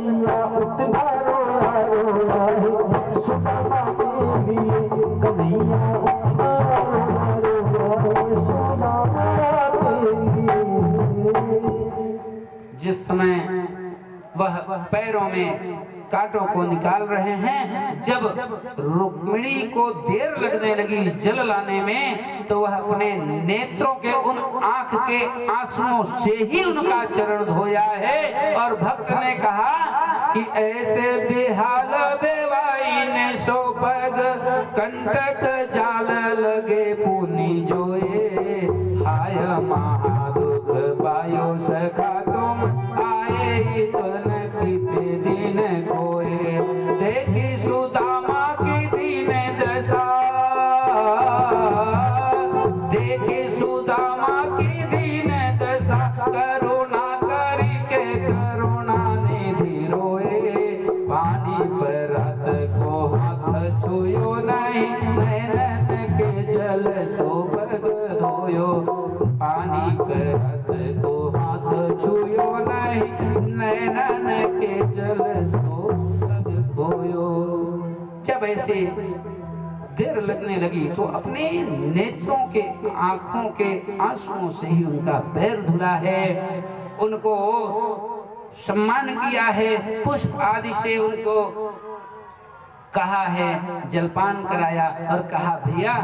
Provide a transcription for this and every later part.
कन्हैया उतना रोया रोया है सुदामा के लिए, कन्हैया उतना रोया रोया है सुदामा के लिए। जिस समय वह पैरों में कांटों को निकाल रहे हैं, जब रुक्मिणी को देर लगने लगी जल लाने में, तो वह अपने नेत्रों के उन आंख के आंसुओं से ही उनका चरण धोया है। और भक्त ने कहा कि ऐसे बेहाल बेवाई ने सो पग कंटक जाल लगे पुनि जोए, हाय महादुख पायो सखा तुम आए तन किते दिन कोए, देखी सुदामा की दीन दशा, देखी सुदामा की दीन दशा, करुणा करके करुणा निधि रोए, पानी पर रत को हाथ छुयो नहीं, नैनन के जल सोबग धोयो, पानी पर रत को हाथ छुयो नहीं, नैनन के जल सोबग धोयो। जब ऐसे देर लगने लगी तो अपने नेत्रों के आंखों के आंसुओं से ही उनका पैर धुला है, उनको सम्मान किया है, पुष्प आदि से उनको कहा है, जलपान कराया और कहा भैया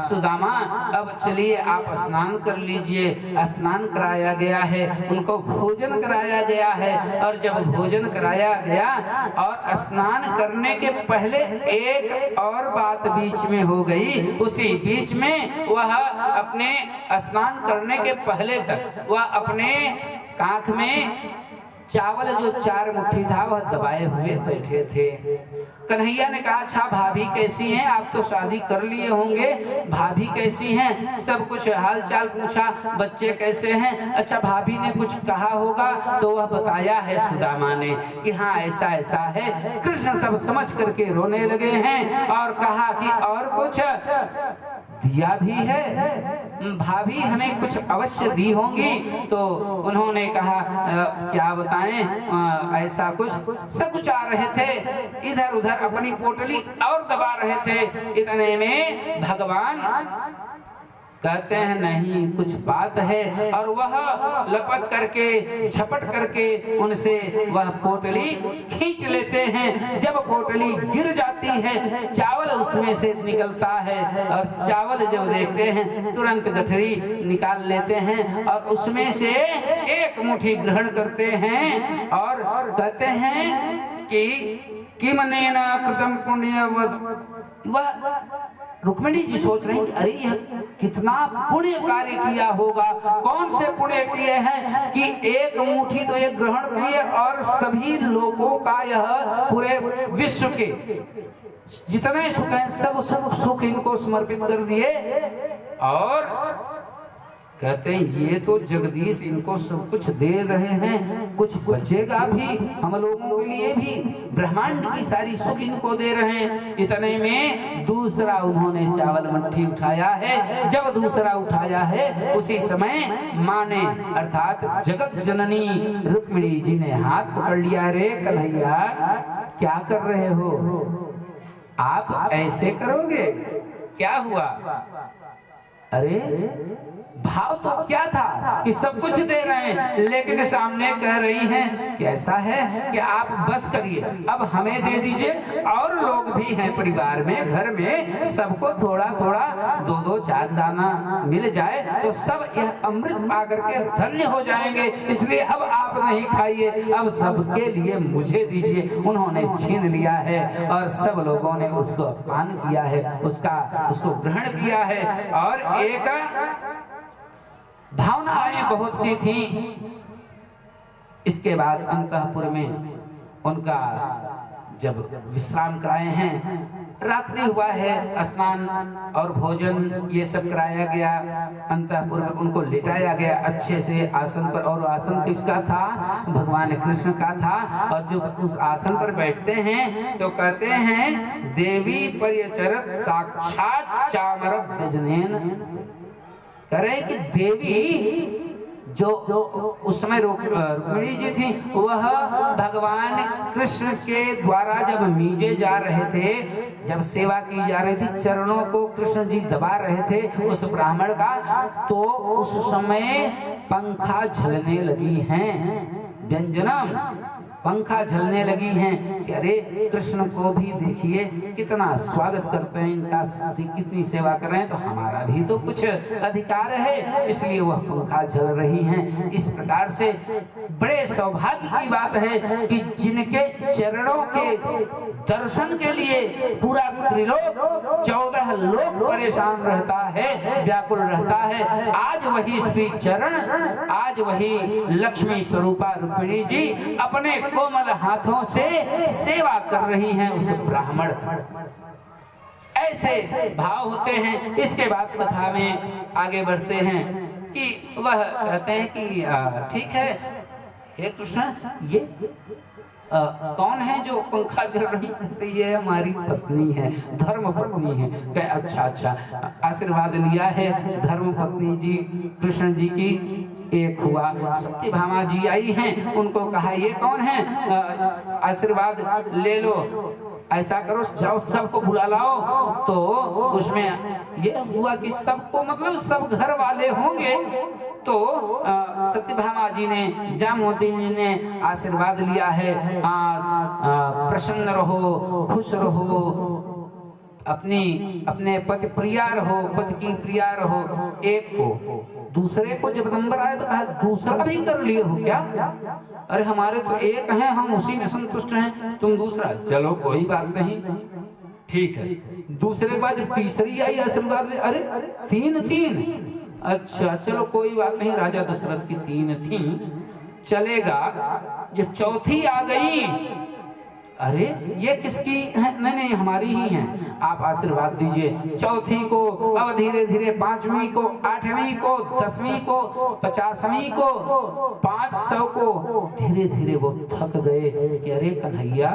सुदामा अब चलिए आप स्नान कर लीजिए। स्नान कराया गया है, उनको भोजन कराया गया है। और जब भोजन कराया गया और स्नान करने के पहले एक और बात बीच में हो गई, उसी बीच में वह अपने स्नान करने के पहले तक वह अपने कांख में चावल जो 4 मुट्ठी था वह दबाए हुए बैठे थे। कन्हैया ने कहा अच्छा भाभी कैसी हैं, आप तो शादी कर लिए होंगे, भाभी कैसी हैं, सब कुछ हालचाल पूछा, बच्चे कैसे हैं, अच्छा भाभी ने कुछ कहा होगा तो वह बताया है सुदामा ने कि हाँ ऐसा ऐसा है। कृष्ण सब समझ करके रोने लगे हैं और कहा कि और कुछ दिया भी है, भाभी हमें कुछ अवश्य दी होंगी। तो उन्होंने कहा क्या बताएं, ऐसा कुछ सब कुछ आ रहे थे, इधर उधर अपनी पोटली और दबा रहे थे। इतने में भगवान कहते हैं नहीं कुछ बात है, और वह लपक करके झपट करके उनसे वह पोटली खींच लेते हैं। जब पोटली गिर जाती है चावल उसमें से निकलता है, और चावल जब देखते हैं तुरंत गठरी निकाल लेते हैं और उसमें से एक मुट्ठी ग्रहण करते हैं और कहते हैं कि किमनेन कृतम पुण्य। वह रुक्मिणी जी सोच रही कि अरे यह कितना पुण्य कार्य किया होगा, कौन से पुण्य किए हैं कि एक मुट्ठी तो ये ग्रहण किए और सभी लोगों का यह पूरे विश्व के जितने सुख हैं सब सुख इनको समर्पित कर दिए। और कहते हैं ये तो जगदीश इनको सब कुछ दे रहे हैं, कुछ बचेगा भी हम लोगों के लिए भी, ब्रह्मांड की सारी सुख इनको दे रहे हैं। इतने में दूसरा उन्होंने चावल मुट्ठी उठाया है। जब दूसरा उठाया है उसी समय माँ ने अर्थात जगत जननी रुक्मिणी जी ने हाथ पकड़ लिया, रे कन्हैया क्या कर रहे हो, आप ऐसे करोगे, क्या हुआ। अरे भाव तो क्या था कि सब कुछ दे रहे हैं, लेकिन सामने कह रही हैं कि ऐसा है कि आप बस करिए, अब हमें दे दीजिए, और लोग भी हैं परिवार में, घर में, सबको थोड़ा थोड़ा 2-2 4 दाना मिल जाए तो सब यह अमृत पा करके धन्य हो जाएंगे, इसलिए अब आप नहीं खाइए, अब सबके लिए मुझे दीजिए। उन्होंने छीन लिया है और सब लोगों ने उसको पान किया है, उसको ग्रहण किया है। और एक भावनाएं बहुत सी थी। इसके बाद अंतःपुर में उनका जब विश्राम कराए हैं, रात्रि हुआ है, स्नान और भोजन ये सब कराया गया, अंतःपुर में उनको लिटाया गया अच्छे से आसन पर। और आसन किसका था, भगवान कृष्ण का था। और जब उस आसन पर बैठते हैं तो कहते हैं देवी पर्यचरत साक्षात चामर व्यजनेन, कह रहे कि देवी जो उस समय रुक्मिणी जी थी, वह भगवान कृष्ण के द्वारा जब मीजे जा रहे थे, जब सेवा की जा रही थी, चरणों को कृष्ण जी दबा रहे थे उस ब्राह्मण का, तो उस समय पंखा झलने लगी हैं, व्यंजनम पंखा झलने लगी हैं कि अरे कृष्ण को भी देखिए कितना स्वागत करते हैं, इनका कितनी सेवा कर रहे हैं, तो हमारा भी तो कुछ अधिकार है, इसलिए वह पंखा झल रही हैं। इस प्रकार से बड़े सौभाग्य की बात है कि जिनके चरणों के दर्शन के लिए पूरा त्रिलोक 14 लोक परेशान रहता है, व्याकुल रहता है, आज वही श्री चरण, आज वही लक्ष्मी स्वरूपा रुक्मिणी जी अपने कोमल हाथों से सेवा कर रही हैं उस ब्राह्मण। ऐसे भाव होते हैं। इसके बाद कथा में आगे बढ़ते हैं कि वह कहते हैं कि ठीक है हे कृष्ण, ये कौन है जो पंखा चल रही है? ये हमारी पत्नी है, धर्म पत्नी है। कहे अच्छा अच्छा, आशीर्वाद लिया है धर्म पत्नी जी कृष्ण जी की। एक हुआ सत्यभामा जी आई हैं, उनको कहा ये कौन है, आशीर्वाद ले लो, ऐसा करो जाओ सबको बुला लाओ। तो उसमें ये हुआ कि सबको मतलब सब घर वाले होंगे, तो सत्यभामा जी ने, जामवती जी ने आशीर्वाद लिया है, प्रसन्न रहो, खुश रहो, अपने पति प्रिया रहो, पति की प्रिया रहो। एक को, दूसरे को जब नंबर आए तो कहा दूसरा भी कर लिए हो क्या? अरे हमारे तो एक हैं, हम उसी में संतुष्ट हैं, तुम दूसरा, चलो कोई बात नहीं, ठीक है। दूसरे के बाद जब तीसरी आई आशीर्वाद ले, अरे तीन, अच्छा चलो कोई बात नहीं, राजा दशरथ की 3 थी, चलेगा। जब चौथी आ गई, अरे ये किसकी है? नहीं हमारी ही हैं, आप आशीर्वाद दीजिए। चौथी को, अब धीरे धीरे 5वीं को, 8वीं को, 10वीं को, 50वीं को, 500 को, धीरे धीरे वो थक गए कि अरे कन्हैया,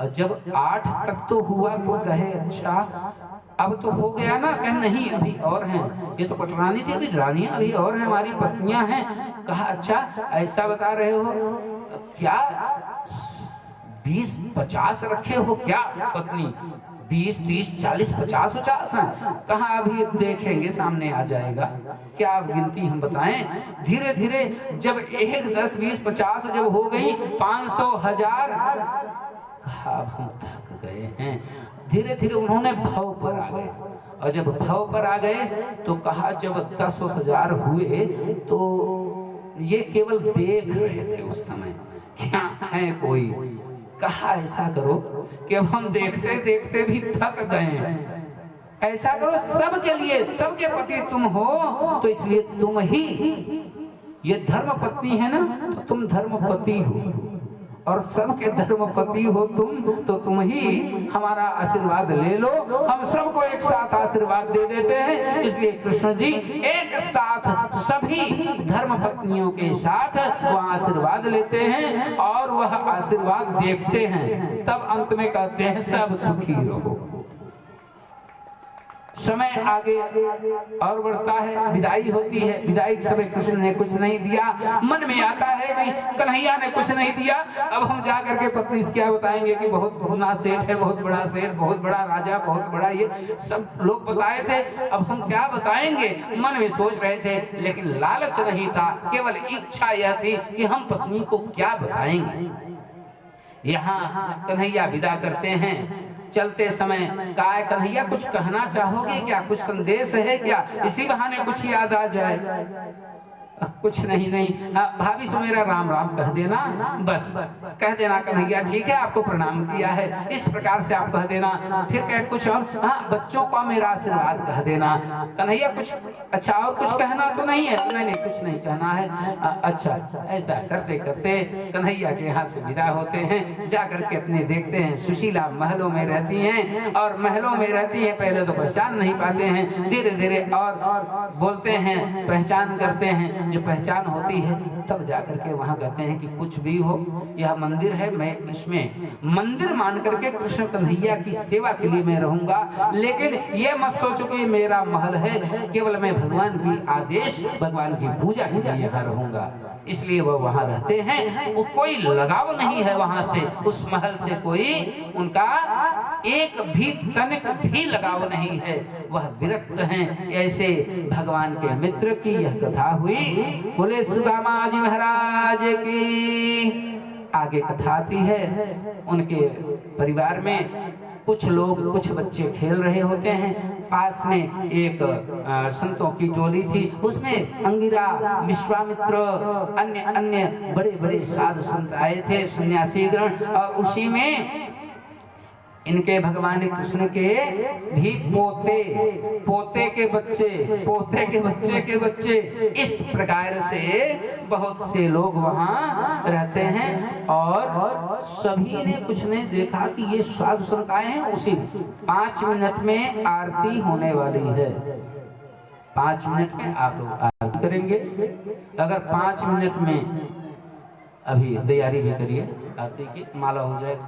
जब 8 तक तो हुआ तो कहे अच्छा अब तो हो गया ना? कहे नहीं अभी और हैं, ये तो पटरानी थी, अभी रानियां अभी और हैं, हमारी पत्नियां हैं। कहा अच्छा ऐसा बता रहे हो, क्या 20-50 रखे हो क्या पत्नी? 20, 30, 40, 50 हैं। कहा अभी देखेंगे, सामने आ जाएगा, क्या आप गिनती हम बताएं? धीरे धीरे जब 1, 10, 20, 50 जब हो गई, 500, 1000, कहा अब हम थक गए हैं। धीरे धीरे उन्होंने भव पर आ गए, और जब भव पर आ गए तो कहा जब 10,000 हुए तो ये केवल देख रहे थे उस समय, क्या है कोई? कहा ऐसा करो कि अब हम देखते देखते भी थक गए, ऐसा करो सबके लिए, सबके पति तुम हो, तो इसलिए तुम ही, ये धर्म पत्नी है ना, तो तुम धर्मपति हो, और सबके धर्मपति हो तुम, तो तुम ही हमारा आशीर्वाद ले लो। हम सबको एक साथ आशीर्वाद दे देते हैं। इसलिए कृष्ण जी एक साथ सभी धर्मपत्नियों के साथ वह आशीर्वाद लेते हैं, और वह आशीर्वाद देखते हैं। तब अंत में कहते हैं सब सुखी रहो। समय आगे और बढ़ता है, विदाई होती है। विदाई के समय कृष्ण ने कुछ नहीं दिया, मन में आता है कि कन्हैया ने कुछ नहीं दिया, अब हम जा करके पत्नी से क्या बताएंगे कि बहुत धूना सेठ है, बहुत बड़ा सेठ, बहुत बड़ा राजा, बहुत बड़ा, ये सब लोग बताए थे, अब हम क्या बताएंगे? मन में सोच रहे थे, लेकिन लालच नहीं था, केवल इच्छा यह थी कि हम पत्नी को क्या बताएंगे। यहाँ कन्हैया विदा करते हैं। चलते समय कहा कन्हैया कुछ कहना चाहोगे क्या? कुछ संदेश है क्या? इसी बहाने कुछ याद आ जाए। कुछ नहीं, भाभी से मेरा राम राम कह देना, बस कह देना कन्हैया ठीक है, आपको प्रणाम किया है, इस प्रकार से आप कह देना। फिर कहे कुछ और, हाँ बच्चों का मेरा आशीर्वाद कह देना। कन्हैया कुछ अच्छा और कुछ कहना तो नहीं है? नहीं कुछ नहीं कहना है। अच्छा, ऐसा करते करते कन्हैया के यहाँ से विदा होते हैं। जा करके अपने देखते हैं सुशीला महलों में रहती हैं, और महलों में रहती हैं, पहले तो पहचान नहीं पाते हैं, धीरे धीरे और बोलते हैं, पहचान करते हैं। जो पहचान होती है तब जाकर के वहां कहते हैं कि कुछ भी हो, यह मंदिर है, मैं इसमें मंदिर मान करके कृष्ण कन्हैया की सेवा के लिए मैं रहूंगा, लेकिन यह मत सोचो कि मेरा महल है, केवल मैं भगवान की आदेश, भगवान की पूजा के लिए यहाँ रहूंगा। इसलिए वह वहां रहते हैं, वो कोई लगाव नहीं है वहां से, उस महल से कोई उनका एक भी तनिक भी लगाव नहीं है, वह विरक्त हैं। ऐसे भगवान के मित्र की यह कथा हुई। बोले सुदामा जी महाराज की। आगे कथा आती है, उनके परिवार में कुछ लोग, कुछ बच्चे खेल रहे होते हैं। पास में एक संतों की टोली थी, उसमें अंगिरा, विश्वामित्र, अन्य अन्य बड़े बड़े साधु संत आए थे, सन्यासी गण, और उसी में इनके भगवान कृष्ण के भी पोते के बच्चे के बच्चे, इस प्रकार से बहुत से लोग वहां रहते हैं। और सभी ने कुछ ने देखा कि ये साधु संत आए हैं, उसी 5 मिनट में आरती होने वाली है। 5 मिनट में आप लोग आरती करेंगे। अगर 5 मिनट में अभी तैयारी भी करिए, आरती की माला हो जाए।